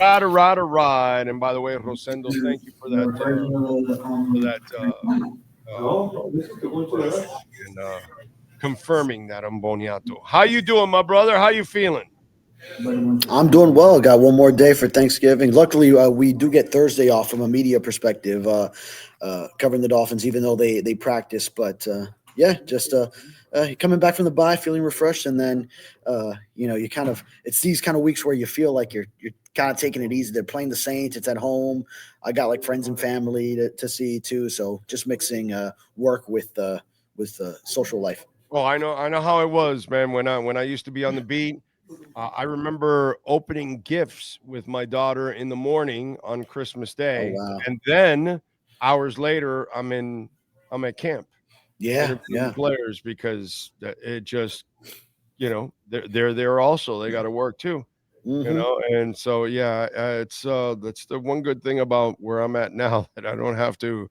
Right. And by the way, Rosendo, thank you for that and confirming that I'm Boniato. How you doing, my brother? How you feeling? I'm doing well. Got one more day for Thanksgiving. Luckily, we do get Thursday off from a media perspective, covering the Dolphins, even though they practice. But yeah, just coming back from the bye, feeling refreshed, and then you kind of it's these kind of weeks where you feel like you're kind of taking it easy. They're playing the Saints. It's at home. I got like friends and family to see too. So just mixing work with social life. Oh, I know how it was, man. When I used to be on the beat, I remember opening gifts with my daughter in the morning on Christmas Oh Day, wow. and then hours later, I'm at camp Yeah, interviewing yeah. players because it just they're there also. They got to work too, Hmm. and so yeah, it's that's the one good thing about where I'm at now that I don't have to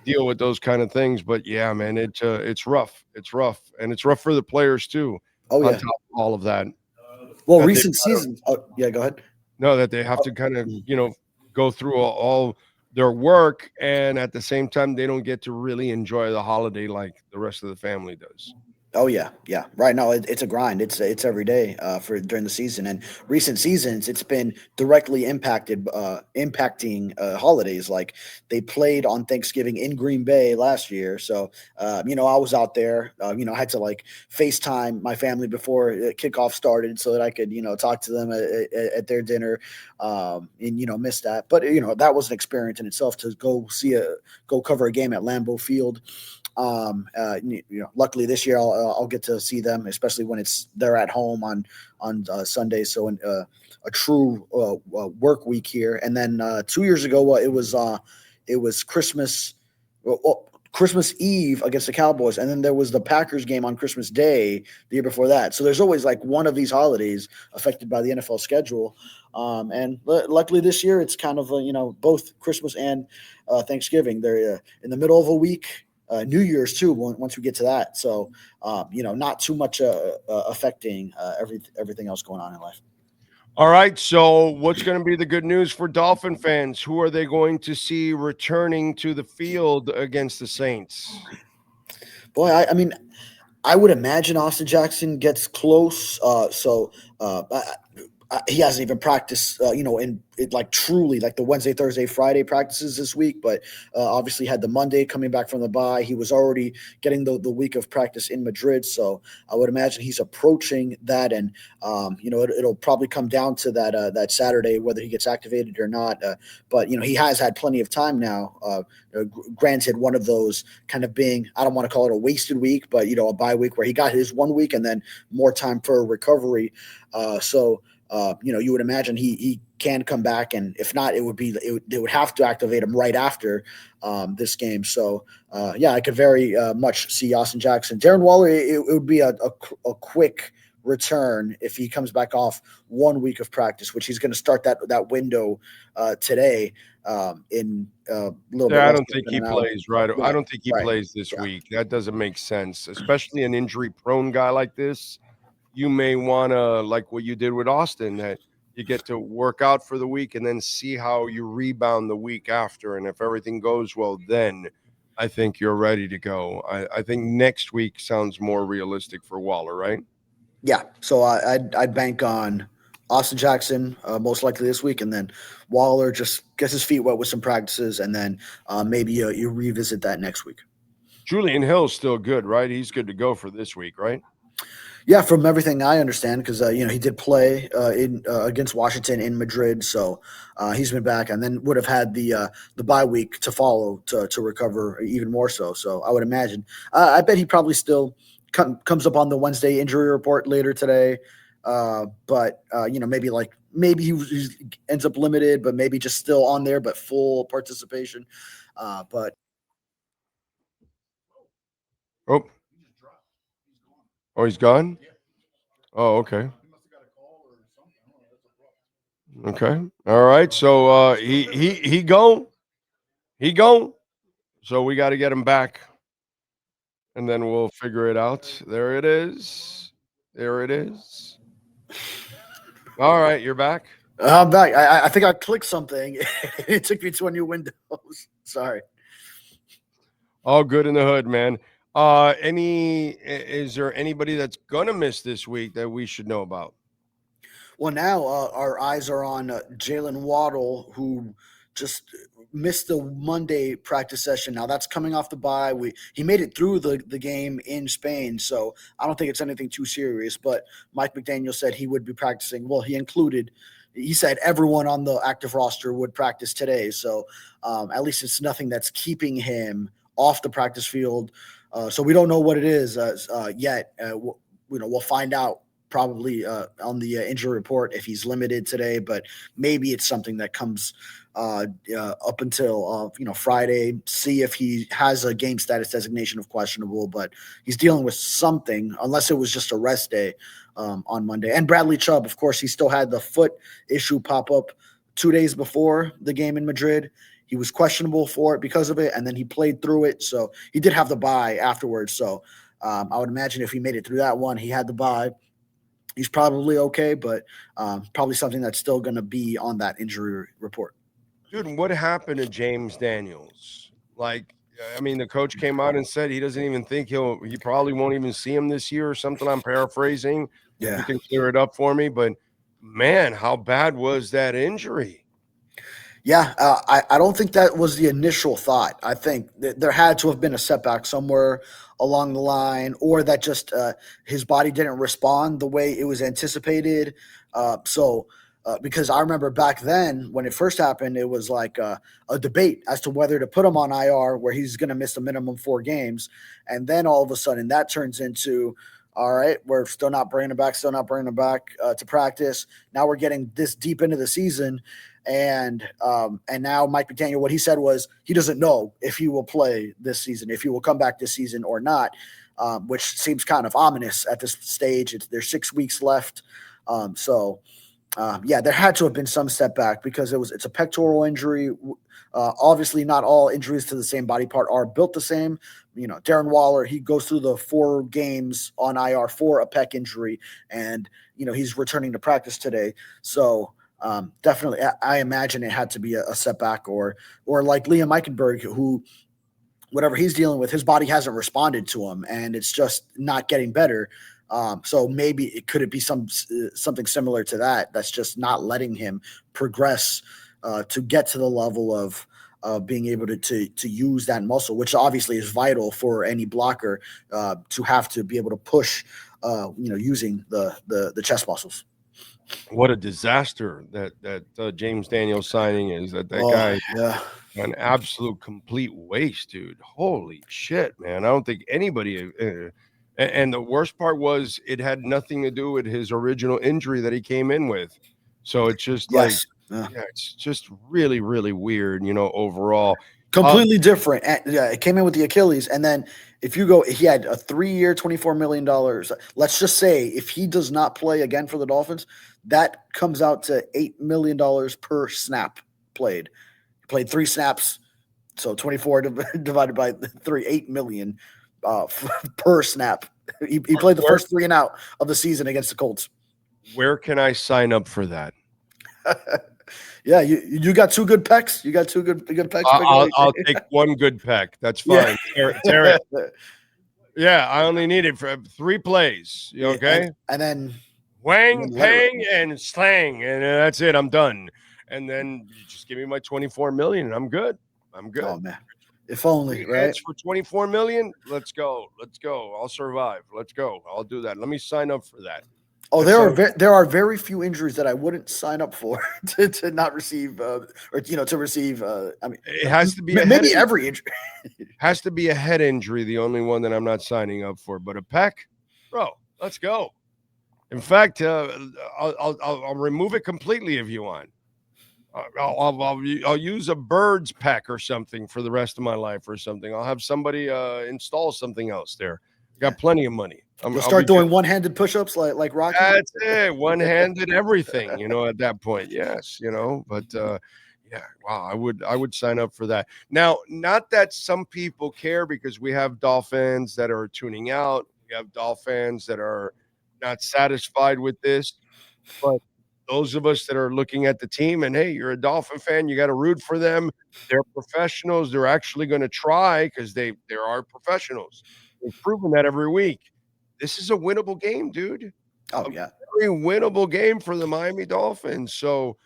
deal with those kind of things. But yeah, man, it's rough. It's rough, and it's rough for the players too. Oh On yeah. top of all of that, Well, that they've recent got to seasons. Oh yeah, go ahead. know that they have to kind of Mm. go through all their work, and at the same time, they don't get to really enjoy the holiday like the rest of the family does. Oh yeah, yeah. Right now, it's a grind. It's every day for during the season, and recent seasons, it's been directly impacting holidays. Like they played on Thanksgiving in Green Bay last year, so I was out there. I had to like FaceTime my family before kickoff started so that I could talk to them at their dinner, and miss that. But that was an experience in itself to go cover a game at Lambeau Field. Luckily this year I'll get to see them, especially when they're at home on Sunday. So a true work week here. And then 2 years ago, it was Christmas. Christmas Eve against the Cowboys, and then there was the Packers game on Christmas Day the year before that. So there's always like one of these holidays affected by the NFL schedule. And luckily this year it's kind of both Christmas and Thanksgiving. They're in the middle of a week. New Year's too. Once we get to that, so not too much affecting everything else going on in life. All right, so what's going to be the good news for Dolphin fans? Who are they going to see returning to the field against the Saints? Boy, I mean, I would imagine Austin Jackson gets close. He hasn't even practiced, like truly like the Wednesday, Thursday, Friday practices this week, but obviously had the Monday coming back from the bye. He was already getting the week of practice in Madrid. So I would imagine he's approaching that. And, it'll probably come down to that Saturday, whether he gets activated or not. But, he has had plenty of time now. Granted, one of those kind of being, I don't want to call it a wasted week, but, a bye week where he got his 1 week and then more time for recovery. You would imagine he can come back, and if not, they would have to activate him right after this game. So I could very much see Austin Jackson, Darren Waller. It would be a quick return if he comes back off 1 week of practice, which he's going to start that window today in a little bit Yeah, I less don't think than he an hour. plays right. I Right, don't think he right, plays this yeah. week. That doesn't make sense, especially an injury-prone guy like this. You may want to, like what you did with Austin, that you get to work out for the week and then see how you rebound the week after. And if everything goes well, then I think you're ready to go. I think next week sounds more realistic for Waller, right? Yeah, so I'd bank on Austin Jackson most likely this week, and then Waller just gets his feet wet with some practices, and then maybe you revisit that next week. Julian Hill's still good, right? He's good to go for this week, right? Yeah, from everything I understand, because he did play in against Washington in Madrid, so he's been back, and then would have had the bye week to follow to recover even more so. So I would imagine. I bet he probably still comes up on the Wednesday injury report later today, but maybe he ends up limited, but maybe just still on there, but full participation. But Oh, oh, he's gone. Oh, okay. Okay. All right. So he gone. He gone. So we got to get him back, and then we'll figure it out. There it is. There it is. All right, you're back. I'm back. I think I clicked something. It took me to a new window. Sorry. All good in the hood, man. Is there anybody that's gonna miss this week that we should know about? Well, now our eyes are on Jalen Waddle, who just missed the Monday practice session. Now that's coming off the bye. He made it through the game in Spain, so I don't think it's anything too serious. But Mike McDaniel said he would be practicing. Well, he said everyone on the active roster would practice today. So at least it's nothing that's keeping him off the practice field. So we don't know what it is yet. We'll find out probably on the injury report if he's limited today, but maybe it's something that comes up until Friday. See if he has a game status designation of questionable, but he's dealing with something, unless it was just a rest day on Monday. And Bradley Chubb, of course, he still had the foot issue pop up 2 days before the game in Madrid. He was questionable for it because of it, and then he played through it. So he did have the bye afterwards. So I would imagine if he made it through that one, he had the bye. He's probably okay, but probably something that's still going to be on that injury report. Dude, what happened to James Daniels? Like, I mean, the coach came out and said he doesn't even think he probably won't even see him this year or something. I'm paraphrasing. Yeah. You can clear it up for me, but man, how bad was that injury? Yeah, I don't think that was the initial thought. I think there had to have been a setback somewhere along the line, or that just his body didn't respond the way it was anticipated. Because I remember back then when it first happened, it was like a debate as to whether to put him on IR, where he's going to miss a minimum 4 games. And then all of a sudden that turns into, all right, we're still not bringing him back to practice. Now we're getting this deep into the season. And now Mike McDaniel, what he said was he doesn't know if he will play this season, if he will come back this season or not, which seems kind of ominous at this stage. There's 6 weeks left. There had to have been some setback because it's a pectoral injury. Obviously, not all injuries to the same body part are built the same. Darren Waller, he goes through the 4 games on IR for a pec injury, and he's returning to practice today. So definitely, I imagine it had to be a setback, or like Liam Eichenberg, who whatever he's dealing with, his body hasn't responded to him, and it's just not getting better. So maybe it be something similar to that. That's just not letting him progress to get to the level of being able to use that muscle, which obviously is vital for any blocker to have to be able to push, using the chest muscles. What a disaster that James Daniels signing is. That guy, yeah. an absolute complete waste, dude. Holy shit, man! I don't think anybody. And the worst part was it had nothing to do with his original injury that he came in with. So it's just like, Yeah. it's just really, really weird, overall. Completely different. Yeah, it came in with the Achilles, and then if you go, he had a 3-year, $24 million. Let's just say if he does not play again for the Dolphins, that comes out to $8 million per snap played. He played 3 snaps, so 24 divided by 3, $8 million per snap. He played the first 3 and out of the season against the Colts. Where can I sign up for that? Yeah, you got 2 good pecs. You got 2 good pecs. I'll take 1 good peck. That's fine. Yeah. Tear it. Yeah, I only need it for 3 plays. You okay? And then Wang, pang, and slang, and that's it. I'm done. And then you just give me my 24 million, and I'm good. Oh man, if only, right? For 24 million, let's go. I'll survive. Let's go. I'll do that. Let me sign up for that. Oh, there are very few injuries that I wouldn't sign up for to not receive, or to receive. I mean, it has to be maybe every injury. Has to be a head injury. The only one that I'm not signing up for, but a pec, bro. Let's go. In fact, I'll remove it completely if you want. I'll use a bird's pec or something for the rest of my life or something. I'll have somebody install something else there. Got plenty of money. You'll start doing one-handed push-ups like Rocky. That's it. One-handed everything, at that point. Yes, but yeah, wow, I would sign up for that. Now, not that some people care, because we have Dolphins that are tuning out. We have Dolphins that are not satisfied with this, but those of us that are looking at the team and, hey, you're a Dolphin fan, you got to root for them. They're professionals. They're actually going to try because there are professionals. They've proven that every week. This is a winnable game, dude. Oh A yeah. very winnable game for the Miami Dolphins. So,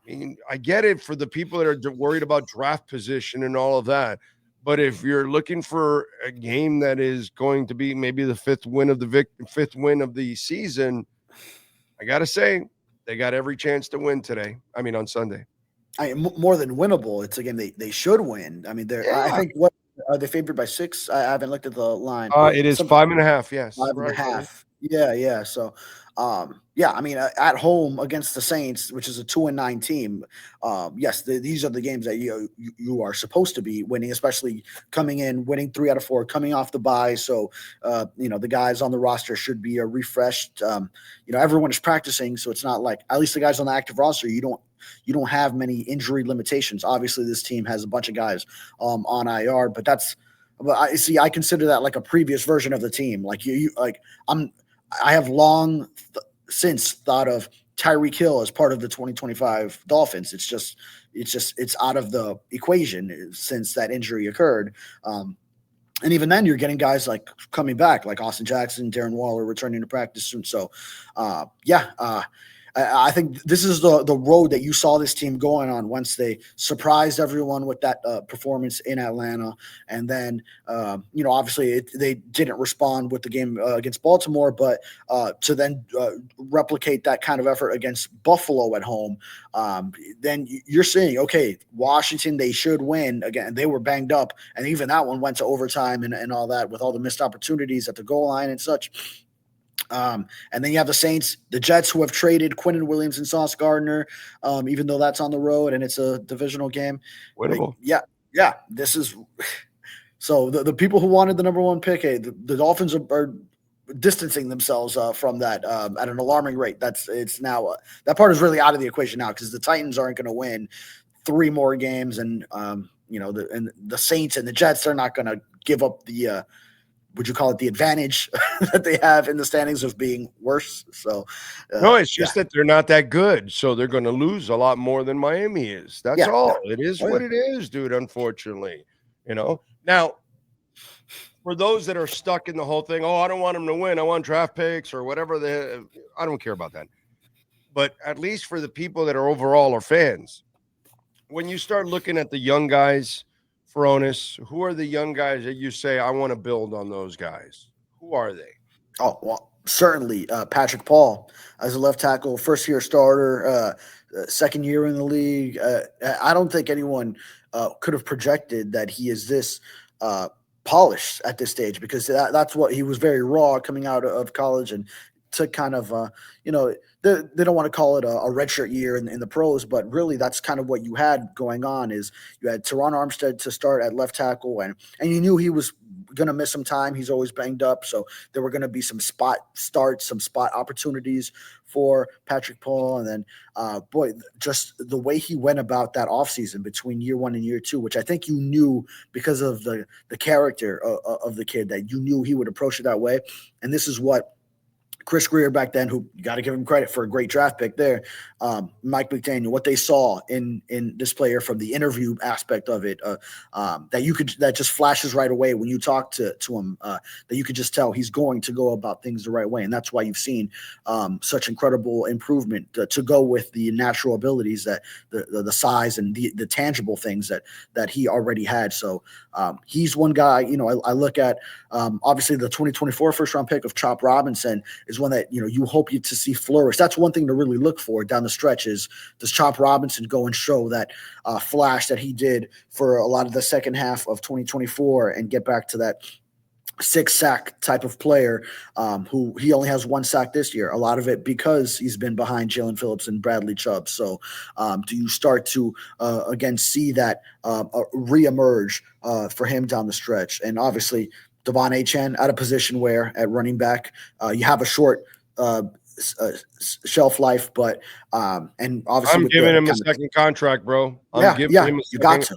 I mean, I get it for the people that are worried about draft position and all of that. But if you're looking for a game that is going to be maybe the fifth win of the season, I got to say they got every chance to win today. I mean, on Sunday. More than winnable. It's a game they should win. I mean, I Yeah. think what are they favored by 6? I haven't looked at the line. It is Something 5.5. Yes. Five and a Right. half. Yeah, yeah. So, yeah, I mean, at home against the Saints, which is a 2-9 team, yes, these are the games that you are supposed to be winning, especially coming in, winning 3 out of 4, coming off the bye. So, the guys on the roster should be refreshed. Everyone is practicing, so it's not like, at least the guys on the active roster, you don't have many injury limitations. Obviously, this team has a bunch of guys on IR, but I consider that like a previous version of the team. Like I have long since thought of Tyreek Hill as part of the 2025 Dolphins. It's out of the equation since that injury occurred. And even then, you're getting guys like coming back, like Austin Jackson, Darren Waller returning to practice soon. So, I think this is the road that you saw this team going on once they surprised everyone with that performance in Atlanta. And then, obviously they didn't respond with the game against Baltimore, but to then replicate that kind of effort against Buffalo at home, then you're saying, okay, Washington, they should win. Again, they were banged up, and even that one went to overtime and all that with all the missed opportunities at the goal line and such. And then you have the Saints, the Jets, who have traded Quinnen Williams and Sauce Gardner, even though that's on the road and it's a divisional game. Winnable. Yeah. This is so the people who wanted the number 1 pick, the Dolphins are distancing themselves from that at an alarming rate. It's now that part is really out of the equation now because the Titans aren't going to win 3 more games, and the Saints and the Jets, they're not going to give up the would you call it the advantage that they have in the standings of being worse? So, no, it's just that they're not that good. So they're going to lose a lot more than Miami is. That's all. It is what it is, dude, unfortunately. Now, for those that are stuck in the whole thing, I don't want them to win. I want draft picks or whatever. I don't care about that. But at least for the people that are overall are fans, when you start looking at the young guys, Furones, who are the young guys that you say, I want to build on those guys? Who are they? Oh, well, certainly Patrick Paul as a left tackle, first-year starter, second year in the league. I don't think anyone could have projected that he is this polished at this stage because that's what he was, very raw coming out of college and to kind of, they don't want to call it a redshirt year in the pros, but really that's kind of what you had going on is you had Teron Armstead to start at left tackle, and you knew he was going to miss some time. He's always banged up, so there were going to be some spot starts, some spot opportunities for Patrick Paul. And then, just the way he went about that offseason between year 1 and year 2, which I think you knew because of the character of the kid, that you knew he would approach it that way. And this is what Chris Greer back then, who you got to give him credit for a great draft pick there, Mike McDaniel, what they saw in this player from the interview aspect of it, that just flashes right away when you talk to him, that you could just tell he's going to go about things the right way. And that's why you've seen such incredible improvement to go with the natural abilities, that the size and the tangible things that he already had. So he's one guy, I look at obviously the 2024 first round pick of Chop Robinson is one that you hope to see flourish. That's one thing to really look for down the stretch is, does Chop Robinson go and show that flash that he did for a lot of the second half of 2024 and get back to that 6-sack type of player, who he only has 1 sack this year, a lot of it because he's been behind Jalen Phillips and Bradley Chubb. So do you start to again see that reemerge for him down the stretch? And obviously Devon Achane at a position where at running back you have a short shelf life, but and obviously I'm giving him a second contract, bro. I'm giving him a second. You got to.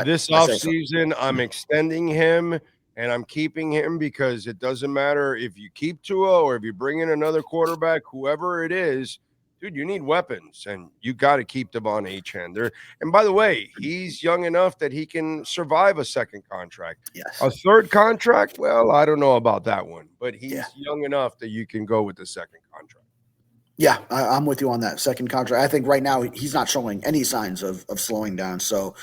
This offseason, I'm extending him and I'm keeping him because it doesn't matter if you keep Tua or if you bring in another quarterback, whoever it is, dude, you need weapons, and you got to keep Devon Achane there. And by the way, he's young enough that he can survive a second contract. Yes. A third contract, well, I don't know about that one, but Yeah. he's young enough that you can go with the second contract. Yeah, I'm with you on that second contract. I think right now he's not showing any signs of slowing down. So,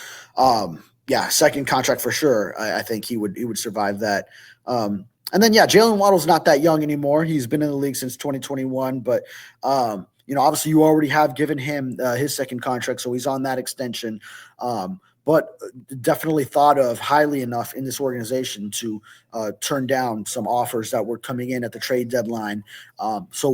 yeah, second contract for sure. I think he would survive that. And then yeah, Jalen Waddle's not that young anymore. He's been in the league since 2021, but obviously you already have given him his second contract, so he's on that extension. But definitely thought of highly enough in this organization to turn down some offers that were coming in at the trade deadline. So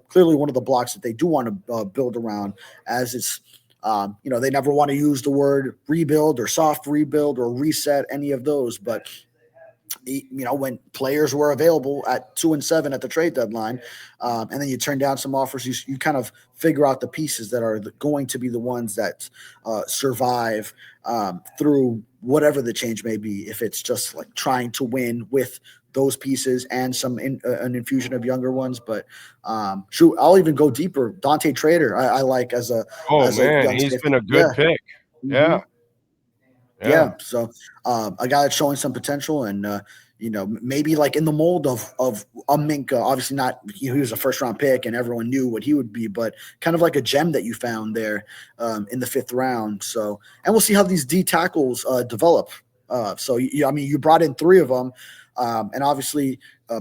clearly one of the blocks that they do want to build around, as it's they never want to use the word rebuild or soft rebuild or reset, any of those, but when players were available at 2-7 at the trade deadline, and then you turn down some offers, you kind of figure out the pieces that are going to be the ones that survive through whatever the change may be. If it's just like trying to win with those pieces and an infusion of younger ones, but I'll even go deeper. Dante Trader, I like as a young He's safety. been a good pick. Mm-hmm. Yeah. So a guy that's showing some potential, and maybe like in the mold of a Minka. Obviously not. He was a first round pick, and everyone knew what he would be, but kind of like a gem that you found there in the 5th round. So, and we'll see how these D tackles develop. So you brought in 3 of them, and obviously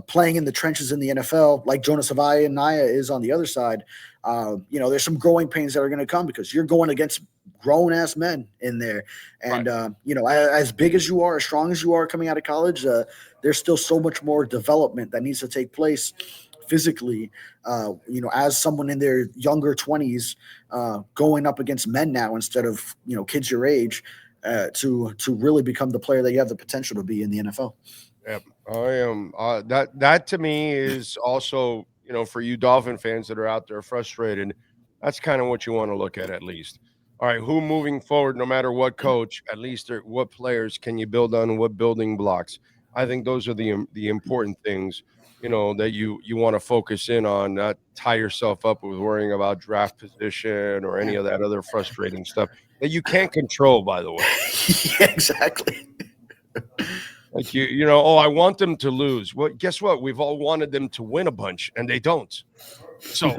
playing in the trenches in the NFL, like Jonas Avaya and Naya is on the other side. There's some growing pains that are going to come because you're going against grown ass men in there. And, right. As big as you are, as strong as you are coming out of college, there's still so much more development that needs to take place physically, as someone in their younger 20s, going up against men now instead of, kids your age, to really become the player that you have the potential to be in the NFL. Yep. I am that to me is also, for you Dolphin fans that are out there frustrated, that's kind of what you want to look at least. All right, who moving forward, no matter what coach, at least what players can you build on, what building blocks? I think those are the important things, that you want to focus in on, not tie yourself up with worrying about draft position or any of that other frustrating stuff that you can't control, by the way. Yeah, exactly. Like I want them to lose. Well, guess what? We've all wanted them to win a bunch, and they don't. So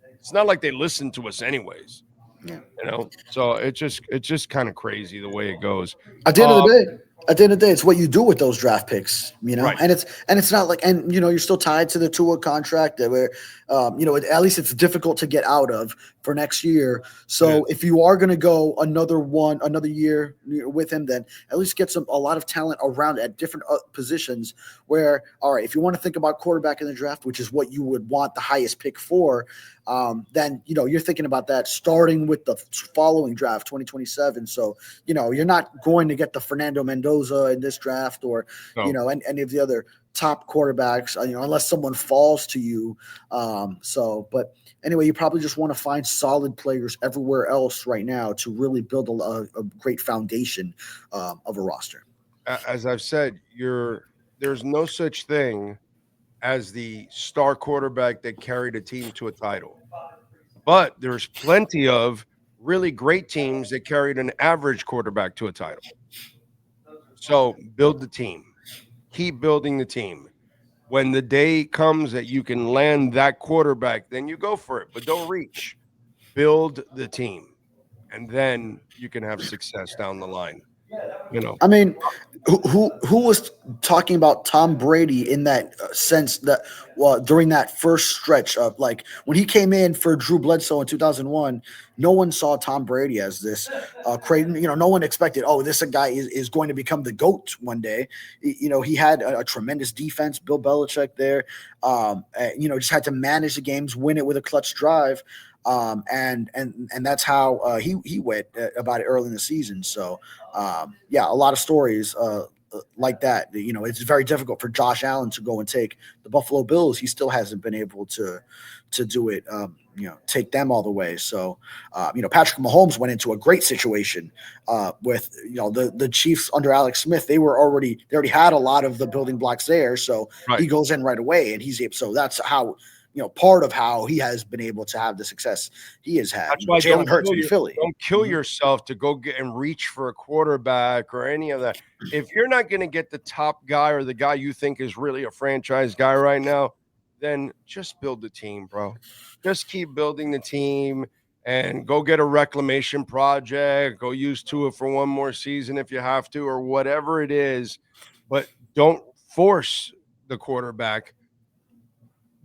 it's not like they listen to us anyways. Yeah. So it's just kind of crazy the way it goes. At the end of the day, it's what you do with those draft picks, right. and it's not like, and you're still tied to the Tua contract where, at least it's difficult to get out of for next year. So if you are going to go another year with him, then at least get a lot of talent around at different positions where, all right, if you want to think about quarterback in the draft, which is what you would want the highest pick for, then, you're thinking about that starting with the following draft, 2027. So, you're not going to get the Fernando Mendoza in this draft or, and any of the other top quarterbacks, unless someone falls to you. But anyway, you probably just want to find solid players everywhere else right now to really build a great foundation of a roster. As I've said, there's no such thing as the star quarterback that carried a team to a title. But there's plenty of really great teams that carried an average quarterback to a title. So build the team. Keep building the team. When the day comes that you can land that quarterback, then you go for it. But don't reach. Build the team. And then you can have success down the line. I mean, who was talking about Tom Brady in that sense that during that first stretch of like when he came in for Drew Bledsoe in 2001, no one saw Tom Brady as this crazy. No one expected, this guy is going to become the GOAT one day. He had a tremendous defense. Bill Belichick there, just had to manage the games, win it with a clutch drive. And that's how he went about it early in the season. So, a lot of stories like that. It's very difficult for Josh Allen to go and take the Buffalo Bills. He still hasn't been able to do it. Take them all the way. So, Patrick Mahomes went into a great situation with the Chiefs under Alex Smith. They already had a lot of the building blocks there. So he goes in right away, and he's able. So that's how part of how he has been able to have the success he has had. That's why Jalen Hurts in Philly. Don't kill yourself to go get and reach for a quarterback or any of that. If you're not going to get the top guy or the guy you think is really a franchise guy right now, then just build the team, bro. Just keep building the team and go get a reclamation project. Go use Tua for one more season if you have to, or whatever it is. But don't force the quarterback.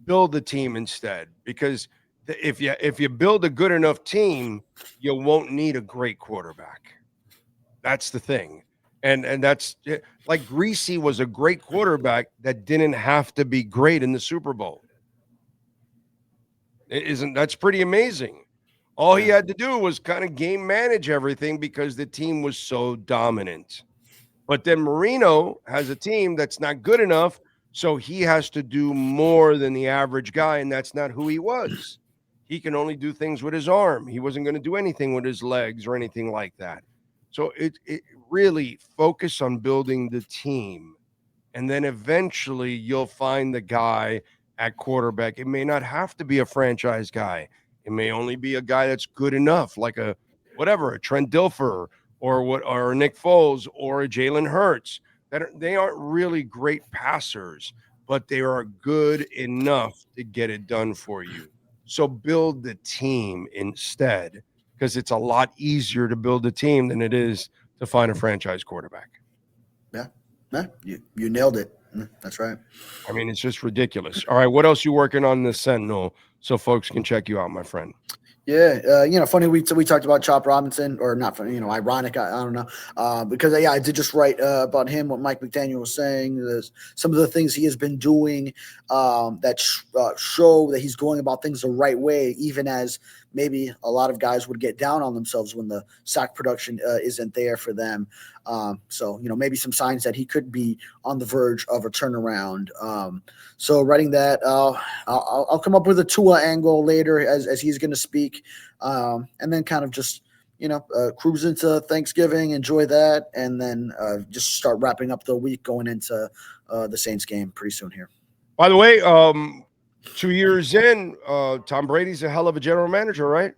Build the team instead, because if you build a good enough team, you won't need a great quarterback. That's the thing. And that's like Greasy was a great quarterback that didn't have to be great in the Super Bowl. That's pretty amazing. All he had to do was kind of game manage everything because the team was so dominant. But then Marino has a team that's not good enough, so he has to do more than the average guy, and that's not who he was. He can only do things with his arm. He wasn't going to do anything with his legs or anything like that. So it really focus on building the team, and then eventually you'll find the guy at quarterback. It may not have to be a franchise guy. It may only be a guy that's good enough, like a Trent Dilfer or Nick Foles or a Jalen Hurts. They aren't really great passers, but they are good enough to get it done for you. So build the team instead, because it's a lot easier to build a team than it is to find a franchise quarterback. Yeah, you nailed it. That's right. I mean, it's just ridiculous. All right, what else you working on this Sentinel so folks can check you out, my friend? Yeah, funny. We talked about Chop Robinson, or not funny, ironic. I don't know, because I did just write about him. What Mike McDaniel was saying is some of the things he has been doing that show that he's going about things the right way, even as maybe a lot of guys would get down on themselves when the sack production isn't there for them. So maybe some signs that he could be on the verge of a turnaround. So writing that, I'll come up with a Tua angle later as he's going to speak, and then kind of just cruise into Thanksgiving, enjoy that, and then just start wrapping up the week going into the Saints game pretty soon here. By the way, 2 years in, Tom Brady's a hell of a general manager, right?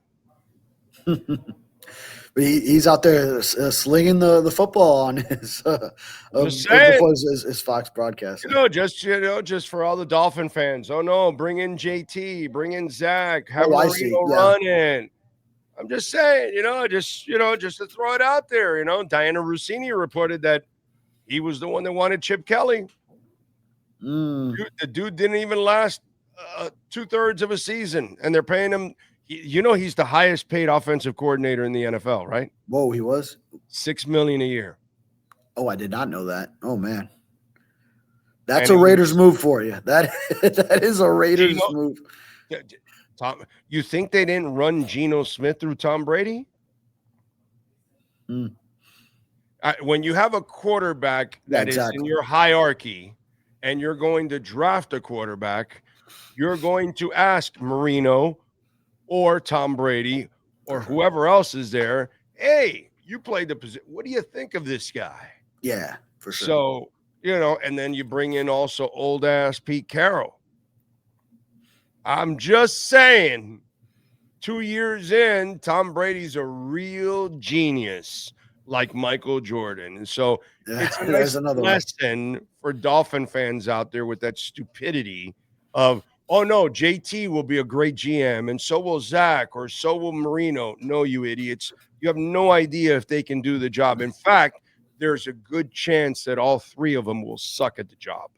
He's out there slinging the football on his Fox broadcast. Just for all the Dolphin fans. Oh no, bring in JT, bring in Zach, have Marino running. I'm just saying, just to throw it out there. Diana Rossini reported that he was the one that wanted Chip Kelly. The dude didn't even last 2/3 of a season, and they're paying him. He's the highest paid offensive coordinator in the NFL, right? Whoa, he was $6 million a year. Oh, I did not know that. Oh man, that's a Raiders move for you. That is a Raiders move. Tom, you think they didn't run Geno Smith through Tom Brady? When you have a quarterback that is in your hierarchy, and you're going to draft a quarterback, you're going to ask Marino or Tom Brady or whoever else is there, hey, you played the position. What do you think of this guy? Yeah, for sure. So, and then you bring in also old ass Pete Carroll. I'm just saying, 2 years in, Tom Brady's a real genius like Michael Jordan. And so it's a nice lesson for Dolphin fans out there with that stupidity of, oh no, JT will be a great GM, and so will Zach, or so will Marino. No, you idiots. You have no idea if they can do the job. In fact, there's a good chance that all three of them will suck at the job.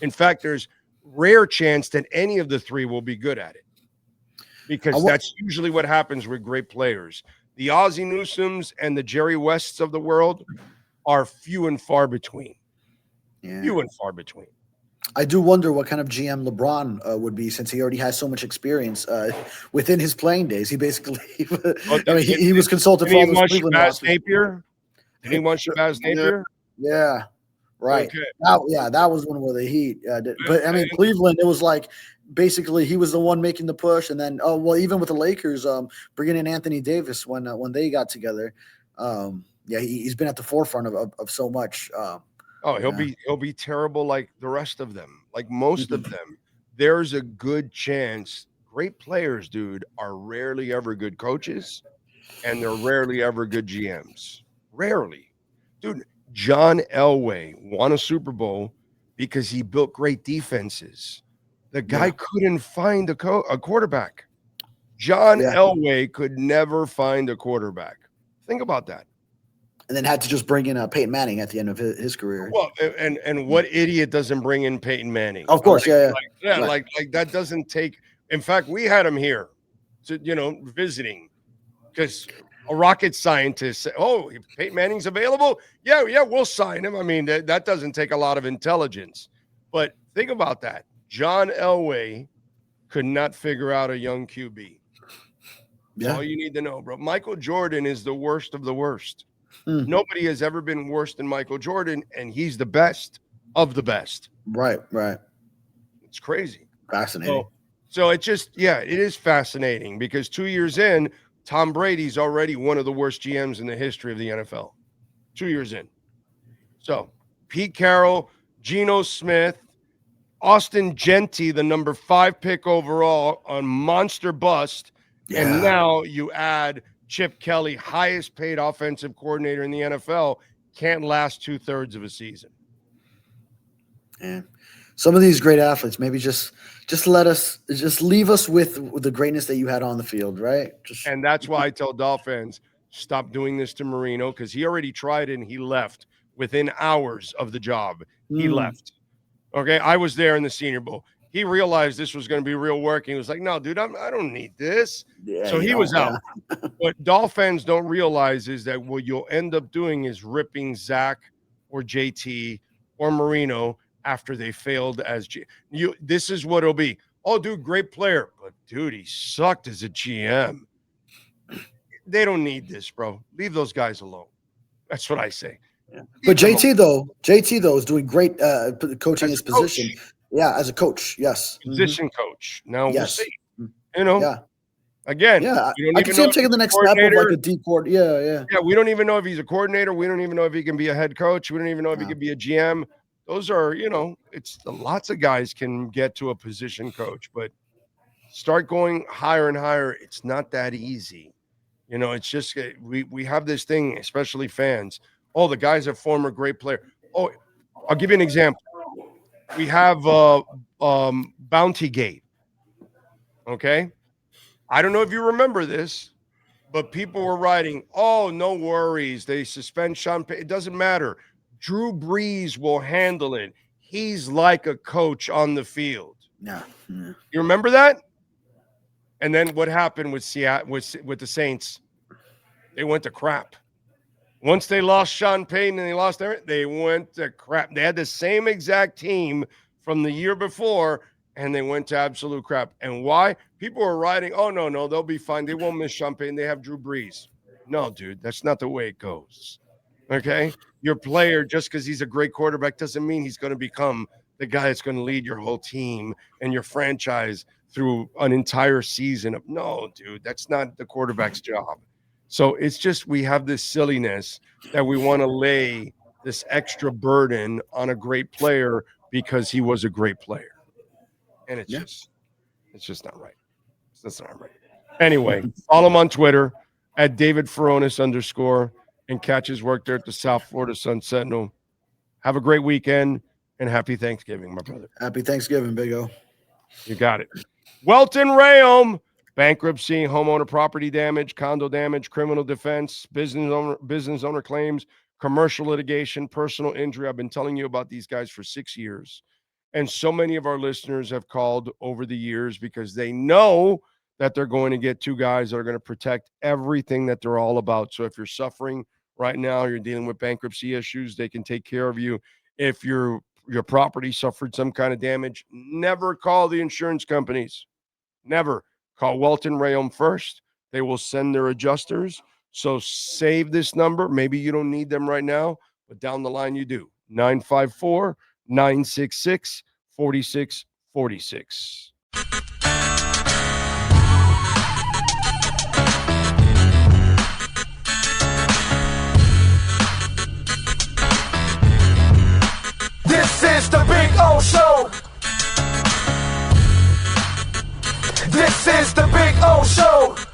In fact, there's rare chance that any of the three will be good at it, because that's usually what happens with great players. The Ozzie Newsomes and the Jerry Wests of the world are few and far between. Yeah. Few and far between. I do wonder what kind of GM LeBron would be, since he already has so much experience within his playing days. He basically he was consulted for all those Cleveland Shabazz Napier. Did he want Shabazz Napier? Yeah, right. Okay. That was one where the Heat. But I mean, Cleveland, it was like basically he was the one making the push, and then even with the Lakers, bringing in Anthony Davis when they got together. He's been at the forefront of so much. He'll be terrible like the rest of them, like most of them. there's a good chance great players, dude, are rarely ever good coaches, and they're rarely ever good GMs. Rarely. Dude, John Elway won a Super Bowl because he built great defenses. The guy couldn't find a quarterback. John Elway could never find a quarterback. Think about that. And then had to just bring in Peyton Manning at the end of his career. Well, and what idiot doesn't bring in Peyton Manning? Of course, like that doesn't take. In fact, we had him here, to visiting, because a rocket scientist said, "Oh, if Peyton Manning's available, yeah, we'll sign him." I mean, that doesn't take a lot of intelligence. But think about that. John Elway could not figure out a young QB. That's all you need to know, bro. Michael Jordan is the worst of the worst. Nobody has ever been worse than Michael Jordan, and he's the best of the best. Right. It's crazy. Fascinating. So it is fascinating because 2 years in, Tom Brady's already one of the worst GMs in the history of the NFL. 2 years in. So Pete Carroll, Geno Smith, Austin Gentry, the number 5 pick overall on monster bust. Yeah. And now you add Chip Kelly, highest paid offensive coordinator in the NFL, can't last 2/3 of a season. Yeah. Some of these great athletes, maybe just leave us with the greatness that you had on the field, right? And that's why I tell Dolphins, stop doing this to Marino, because he already tried it and he left within hours of the job. He left. Okay, I was there in the Senior Bowl. He realized this was going to be real work. He was like, no, dude, I don't need this. Yeah, so he was out. What Dolphins don't realize is that what you'll end up doing is ripping Zach or JT or Marino after they failed as this is what it'll be. Oh, dude, great player. But, dude, he sucked as a GM. They don't need this, bro. Leave those guys alone. That's what I say. Yeah. But JT though is doing great coaching his position. Yeah, as a coach, yes. Position coach. Now we'll see. Yeah. Again, I can see him taking the next step of like a D court. Yeah, we don't even know if he's a coordinator. We don't even know if he can be a head coach. We don't even know if he can be a GM. Those are, it's lots of guys can get to a position coach, but start going higher and higher. It's not that easy. It's just we have this thing, especially fans. Oh, the guy's a former great player. Oh, I'll give you an example. We have Bounty Gate. Okay. I don't know if you remember this, but people were writing, oh, no worries. They suspend Sean Payton. It doesn't matter. Drew Brees will handle it. He's like a coach on the field. No. You remember that? And then what happened with Seattle, with the Saints? They went to crap. Once they lost Sean Payton and they went to crap. They had the same exact team from the year before, and they went to absolute crap. And why? People were writing, oh, no, they'll be fine. They won't miss Sean Payton. They have Drew Brees. No, dude, that's not the way it goes. Okay? Your player, just because he's a great quarterback, doesn't mean he's going to become the guy that's going to lead your whole team and your franchise through an entire season. No, dude, that's not the quarterback's job. So it's just we have this silliness that we want to lay this extra burden on a great player because he was a great player. And it's just not right. That's not right. Anyway, follow him on Twitter at David Furones _ and catch his work there at the South Florida Sun Sentinel. Have a great weekend and happy Thanksgiving, my brother. Happy Thanksgiving, Big O. You got it. Welt Rheaume. Bankruptcy, homeowner property damage, condo damage, criminal defense, business owner claims, commercial litigation, personal injury. I've been telling you about these guys for 6 years. And so many of our listeners have called over the years because they know that they're going to get 2 guys that are going to protect everything that they're all about. So if you're suffering right now, you're dealing with bankruptcy issues, they can take care of you. If your property suffered some kind of damage, never call the insurance companies. Never. Call Welt Rheaume first. They will send their adjusters. So save this number. Maybe you don't need them right now, but down the line you do. 954-966-4646. This is the Big O Show. the Big O Show.